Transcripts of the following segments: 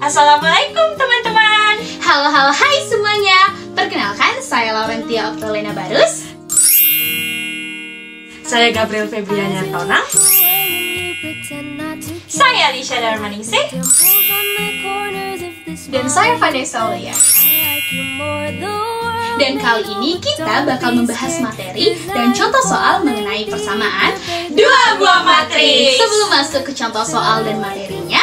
Assalamualaikum teman-teman. Halo, hai semuanya. Perkenalkan, saya Laurentia Octolena Barus. Saya Gabriel Febriana Tonang. Saya Alicia Darmaningsih. Dan saya Vanessa Aulia. Dan kali ini kita bakal membahas materi dan contoh soal mengenai persamaan dua buah matriks. Sebelum masuk ke contoh soal dan materinya,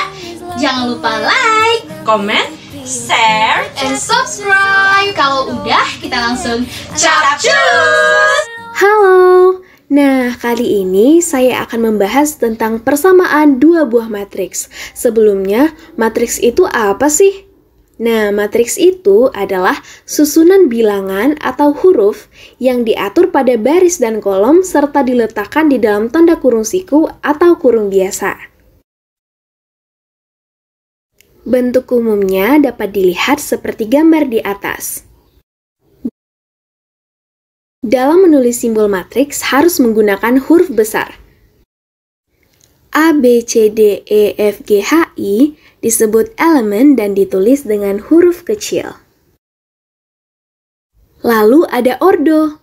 jangan lupa like, comment, share, and subscribe. Kalau udah, kita langsung capcus. Halo, nah kali ini saya akan membahas tentang persamaan dua buah matriks. Sebelumnya, matriks itu apa sih? Nah, matriks itu adalah susunan bilangan atau huruf yang diatur pada baris dan kolom serta diletakkan di dalam tanda kurung siku atau kurung biasa. Bentuk umumnya dapat dilihat seperti gambar di atas. Dalam menulis simbol matriks harus menggunakan huruf besar. A, B, C, D, E, F, G, H, I disebut elemen dan ditulis dengan huruf kecil. Lalu ada ordo.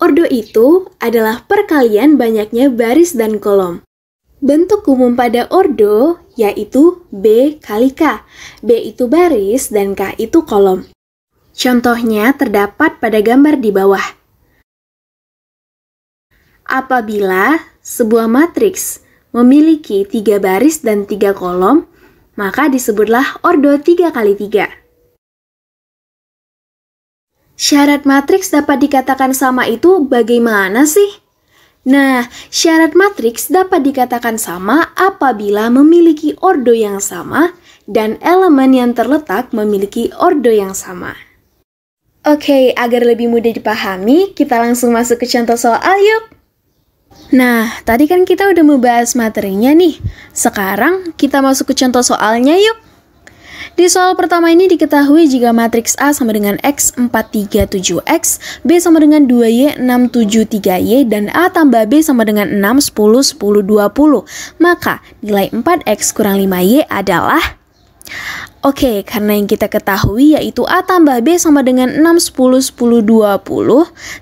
Ordo itu adalah perkalian banyaknya baris dan kolom. Bentuk umum pada ordo yaitu B kali K. B itu baris dan K itu kolom. Contohnya terdapat pada gambar di bawah. Apabila sebuah matriks memiliki 3 baris dan 3 kolom, maka disebutlah ordo 3 kali 3. Syarat matriks dapat dikatakan sama itu bagaimana sih? Nah, syarat matriks dapat dikatakan sama apabila memiliki ordo yang sama dan elemen yang terletak memiliki ordo yang sama. Oke, agar lebih mudah dipahami, kita langsung masuk ke contoh soal yuk! Nah, tadi kan kita udah membahas materinya nih. Sekarang kita masuk ke contoh soalnya yuk. Di soal pertama ini diketahui jika matriks A sama dengan X 4, 3, 7X, B sama dengan 2Y, 6, 7, 3Y, dan A tambah B sama dengan 6, 10, 10, 20. Maka nilai 4X kurang 5Y adalah... Oke, karena yang kita ketahui yaitu A tambah B sama dengan 6, 10, 10, 20.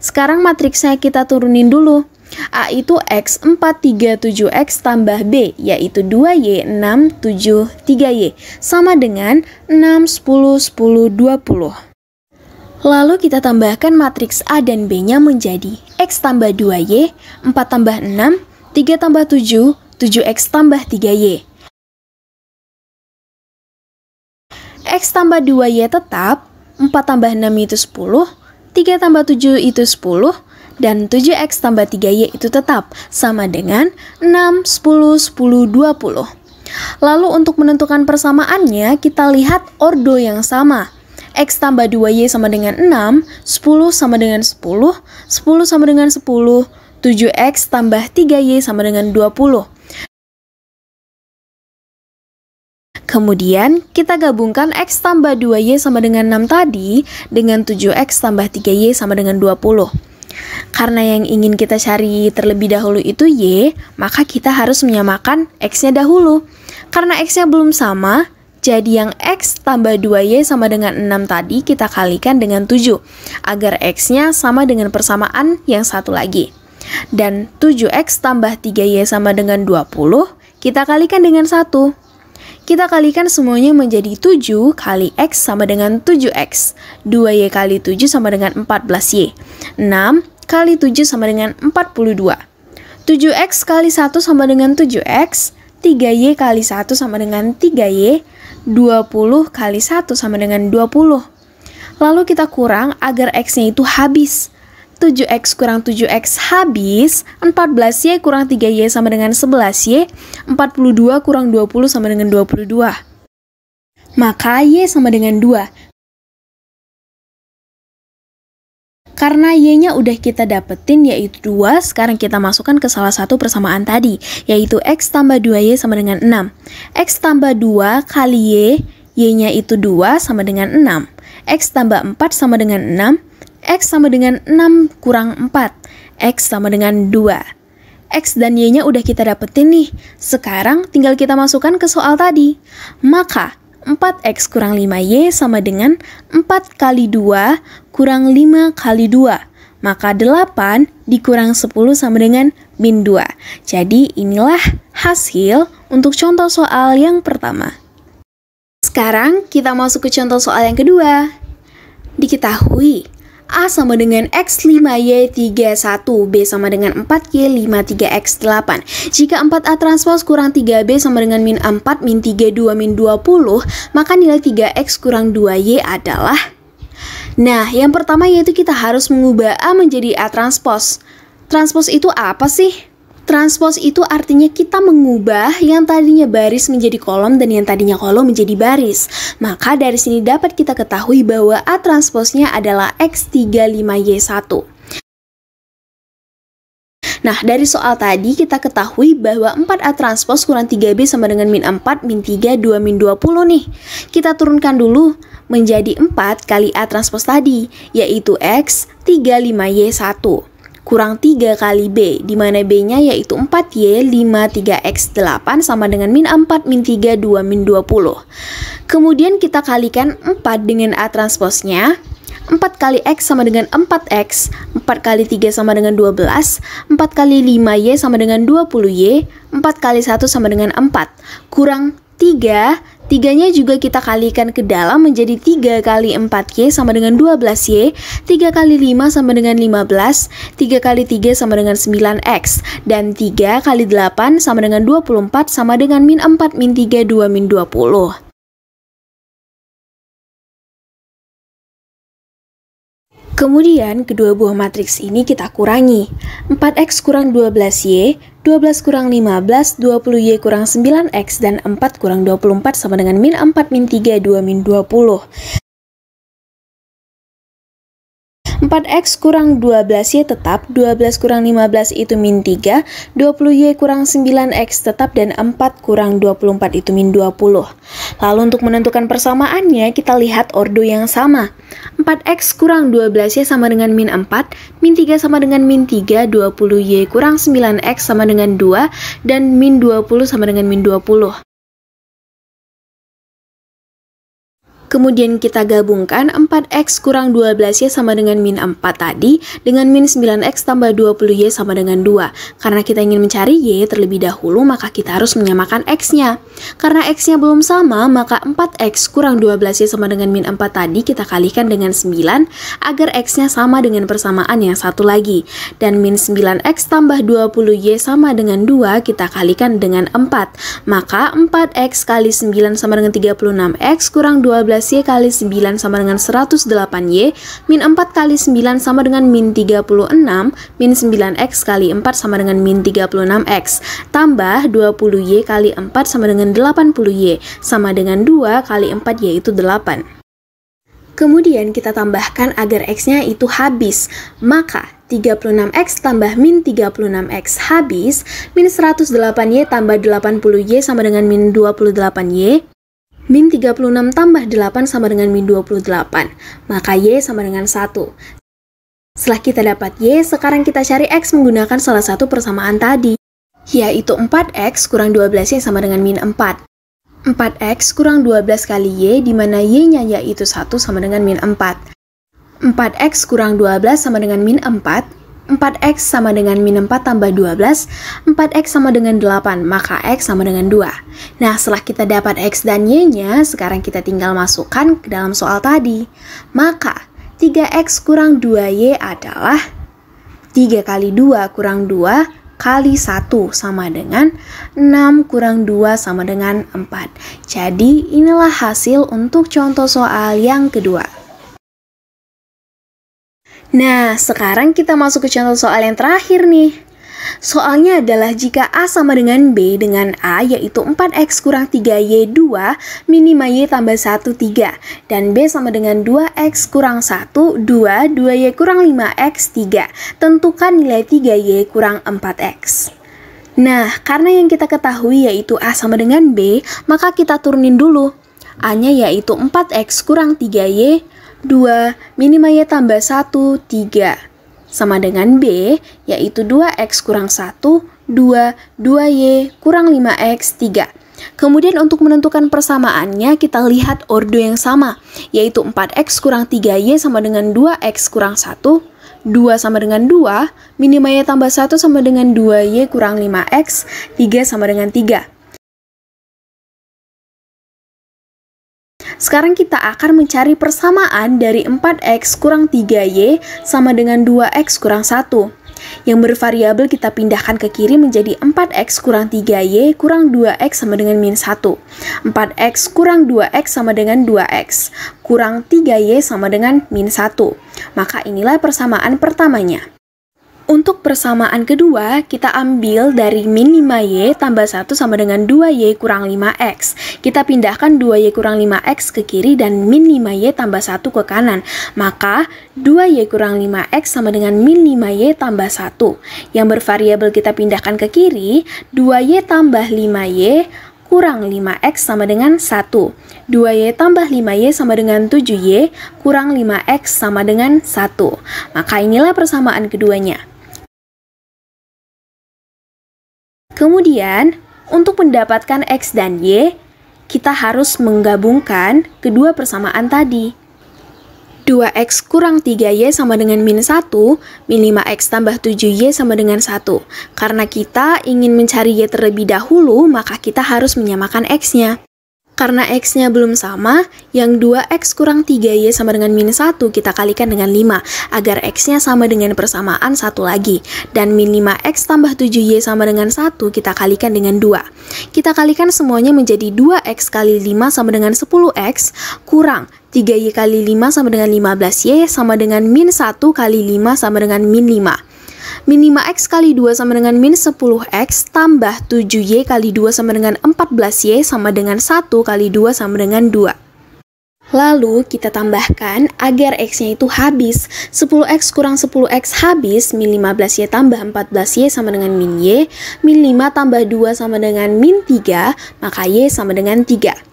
Sekarang matriksnya kita turunin dulu. A itu X 4, 3, 7X tambah B, yaitu 2Y, 6, 7, 3Y, sama dengan 6, 10, 10, 20. Lalu kita tambahkan matriks A dan B-nya menjadi X tambah 2Y, 4 tambah 6, 3 tambah 7, 7X tambah 3Y. X tambah 2Y tetap, 4 tambah 6 itu 10, 3 tambah 7 itu 10, dan 7X tambah 3Y itu tetap sama dengan 6, 10, 10, 20. Lalu untuk menentukan persamaannya, kita lihat ordo yang sama. X tambah 2Y sama dengan 6, 10 sama dengan 10, 10 sama dengan 10, 7X tambah 3Y sama dengan 20. Kemudian, kita gabungkan X tambah 2Y sama dengan 6 tadi dengan 7X tambah 3Y sama dengan 20. Karena yang ingin kita cari terlebih dahulu itu Y, maka kita harus menyamakan X-nya dahulu. Karena X-nya belum sama, jadi yang X tambah 2Y sama dengan 6 tadi kita kalikan dengan 7, agar X-nya sama dengan persamaan yang satu lagi. Dan 7X tambah 3Y sama dengan 20, kita kalikan dengan 1. Kita kalikan semuanya menjadi 7 kali X sama dengan 7X. 2Y kali 7 sama dengan 14Y. 6 kali 7 sama dengan 42. 7X kali 1 sama dengan 7X. 3Y kali 1 sama dengan 3Y. 20 kali 1 sama dengan 20. Lalu kita kurang agar X-nya itu habis. 7X kurang 7X habis, 14Y kurang 3Y sama dengan 11Y, 42 kurang 20 sama dengan 22. Maka Y sama dengan 2. Karena Y-nya udah kita dapetin yaitu 2, sekarang kita masukkan ke salah satu persamaan tadi, yaitu X tambah 2Y sama dengan 6. X tambah 2 kali Y, Y-nya itu 2 sama dengan 6. X tambah 4 sama dengan 6. X sama dengan 6 kurang 4. X sama dengan 2. X dan Y-nya udah kita dapetin nih. Sekarang tinggal kita masukkan ke soal tadi. Maka 4x kurang 5y sama dengan 4 kali 2 kurang 5 kali 2. Maka 8 dikurang 10 sama dengan min 2. Jadi inilah hasil untuk contoh soal yang pertama. Sekarang kita masuk ke contoh soal yang kedua. Diketahui A sama dengan X 5Y 31, B sama dengan 4Y 53X 8. Jika 4A transpose kurang 3B sama dengan min 4, min 32, min 20, maka nilai 3X kurang 2Y adalah... Nah, yang pertama yaitu kita harus mengubah A menjadi A transpose. Transpose itu apa sih? Transpose itu artinya kita mengubah yang tadinya baris menjadi kolom dan yang tadinya kolom menjadi baris. Maka dari sini dapat kita ketahui bahwa A transposnya adalah X35Y1. Nah, dari soal tadi kita ketahui bahwa 4A transpose kurang 3B sama dengan min 4, min 3, 2, min 20 nih. Kita turunkan dulu menjadi 4 kali A transpose tadi, yaitu X35Y1. Kurang 3 kali B, di mana B-nya yaitu 4Y 53X 8 sama dengan min 4, min 3, 2, min 20. Kemudian kita kalikan 4 dengan A transposnya. 4 kali X sama dengan 4X, 4 kali 3 sama dengan 12, 4 kali 5Y sama dengan 20Y, 4 kali 1 sama dengan 4, kurang 3, 3-nya juga kita kalikan ke dalam menjadi 3 kali 4Y sama dengan 12Y, 3 kali 5 sama dengan 15, 3 kali 3 sama dengan 9X, dan 3 kali 8 sama dengan 24 sama dengan min 4, min 3, 2, min 20. Kemudian, kedua buah matriks ini kita kurangi. 4x kurang 12y, 12 kurang 15, 20y kurang 9x, dan 4 kurang 24 sama dengan min 4, min 3, 2, min 20. 4x kurang 12y tetap, 12 kurang 15 itu min 3, 20y kurang 9x tetap, dan 4 kurang 24 itu min 20. Lalu untuk menentukan persamaannya, kita lihat ordo yang sama. 4x kurang 12y sama dengan min 4, min 3 sama dengan min 3, 20y kurang 9x sama dengan 2, dan min 20 sama dengan min 20. Kemudian kita gabungkan 4x kurang 12y sama dengan min 4 tadi dengan min 9x tambah 20y sama dengan 2. Karena kita ingin mencari y terlebih dahulu, maka kita harus menyamakan x-nya. Karena x-nya belum sama, maka 4x kurang 12y sama dengan min 4 tadi kita kalikan dengan 9 agar x-nya sama dengan persamaan yang satu lagi. Dan min 9x tambah 20y sama dengan 2 kita kalikan dengan 4. Maka 4x kali 9 sama dengan 36x kurang 12y kali 9 sama dengan 108y, min 4 kali 9 sama dengan min 36, min 9x kali 4 sama dengan min 36x, tambah 20y kali 4 sama dengan 80y, sama dengan 2 kali 4 yaitu 8. Kemudian kita tambahkan agar x-nya itu habis, maka 36x tambah min 36x habis, min 108y tambah 80y sama dengan min 28y, min 36 tambah 8 sama dengan min 28, maka y sama dengan 1. Setelah kita dapat y, sekarang kita cari x menggunakan salah satu persamaan tadi, yaitu 4x kurang 12y sama dengan min 4. 4x kurang 12 kali y, di mana y-nya yaitu 1 sama dengan min 4. 4x kurang 12 sama dengan min 4. 4x sama dengan min 4 tambah 12, 4x sama dengan 8, maka x sama dengan 2. Nah, setelah kita dapat x dan y-nya, sekarang kita tinggal masukkan ke dalam soal tadi. Maka, 3x kurang 2y adalah 3 kali 2 kurang 2 kali 1 sama dengan 6 kurang 2 sama dengan 4. Jadi, inilah hasil untuk contoh soal yang kedua. Nah, sekarang kita masuk ke contoh soal yang terakhir nih. Soalnya adalah jika A sama dengan B dengan A yaitu 4x kurang 3y 2 min 5y tambah 1 3 dan B sama dengan 2x kurang 1 2 2y kurang 5x 3. Tentukan nilai 3y kurang 4x. Nah, karena yang kita ketahui yaitu A sama dengan B, maka kita turunin dulu. A-nya yaitu 4x kurang 3y 2 min 5y tambah 1 3 sama dengan B yaitu 2x kurang 1 2 2y kurang 5x 3. Kemudian untuk menentukan persamaannya, kita lihat ordo yang sama, yaitu 4x kurang 3y sama dengan 2x kurang 1, 2 sama dengan 2, min 5y tambah 1 sama dengan 2y kurang 5x, 3 sama dengan 3. Sekarang kita akan mencari persamaan dari 4x kurang 3y sama dengan 2x kurang 1. Yang bervariabel kita pindahkan ke kiri menjadi 4x kurang 3y kurang 2x sama dengan min 1. 4x kurang 2x sama dengan 2x, kurang 3y sama dengan min 1. Maka inilah persamaan pertamanya. Untuk persamaan kedua, kita ambil dari min 5y tambah 1 sama dengan 2y kurang 5x. Kita pindahkan 2y kurang 5x ke kiri dan min 5y tambah 1 ke kanan. Maka 2y kurang 5x sama dengan min 5y tambah 1. Yang bervariabel kita pindahkan ke kiri, 2y tambah 5y kurang 5x sama dengan 1. 2y tambah 5y sama dengan 7y kurang 5x sama dengan 1. Maka inilah persamaan keduanya. Kemudian, untuk mendapatkan x dan y, kita harus menggabungkan kedua persamaan tadi. 2x kurang 3y sama dengan min 1, min 5x tambah 7y sama dengan 1. Karena kita ingin mencari y terlebih dahulu, maka kita harus menyamakan x-nya. Karena x-nya belum sama, yang 2x kurang 3y sama dengan min 1 kita kalikan dengan 5, agar x-nya sama dengan persamaan 1 lagi. Dan min 5x tambah 7y sama dengan 1 kita kalikan dengan 2. Kita kalikan semuanya menjadi 2x kali 5 sama dengan 10x, kurang 3y kali 5 sama dengan 15y sama dengan min 1 kali 5 sama dengan min 5. Min 5x kali 2 sama dengan min 10x tambah 7y kali 2 sama dengan 14y sama dengan 1 kali 2 sama dengan 2. Lalu kita tambahkan agar x-nya itu habis. 10x kurang 10x habis, min 15y tambah 14y sama dengan min y, min 5 tambah 2 sama dengan min 3, maka y sama dengan 3.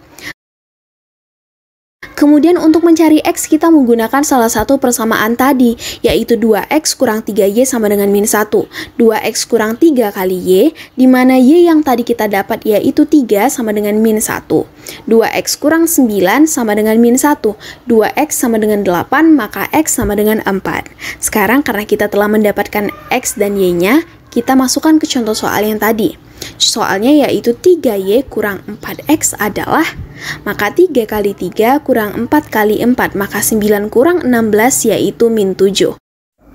Kemudian untuk mencari x kita menggunakan salah satu persamaan tadi, yaitu 2x kurang 3y sama dengan min 1. 2x kurang 3 kali y, di mana y yang tadi kita dapat yaitu 3 sama dengan min 1. 2x kurang 9 sama dengan min 1. 2x sama dengan 8, maka x sama dengan 4. Sekarang karena kita telah mendapatkan x dan y-nya, kita masukkan ke contoh soal yang tadi. Soalnya yaitu 3y kurang 4x adalah, maka 3 kali 3 kurang 4 kali 4, maka 9 kurang 16 yaitu min 7.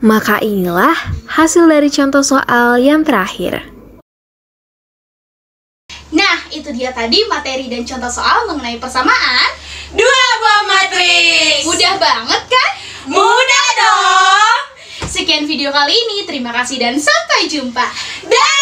Maka inilah hasil dari contoh soal yang terakhir. Nah, itu dia tadi materi dan contoh soal mengenai persamaan Dua buah matriks. Mudah banget kan? Mudah dong. Sekian video kali ini, terima kasih dan sampai jumpa. Dah.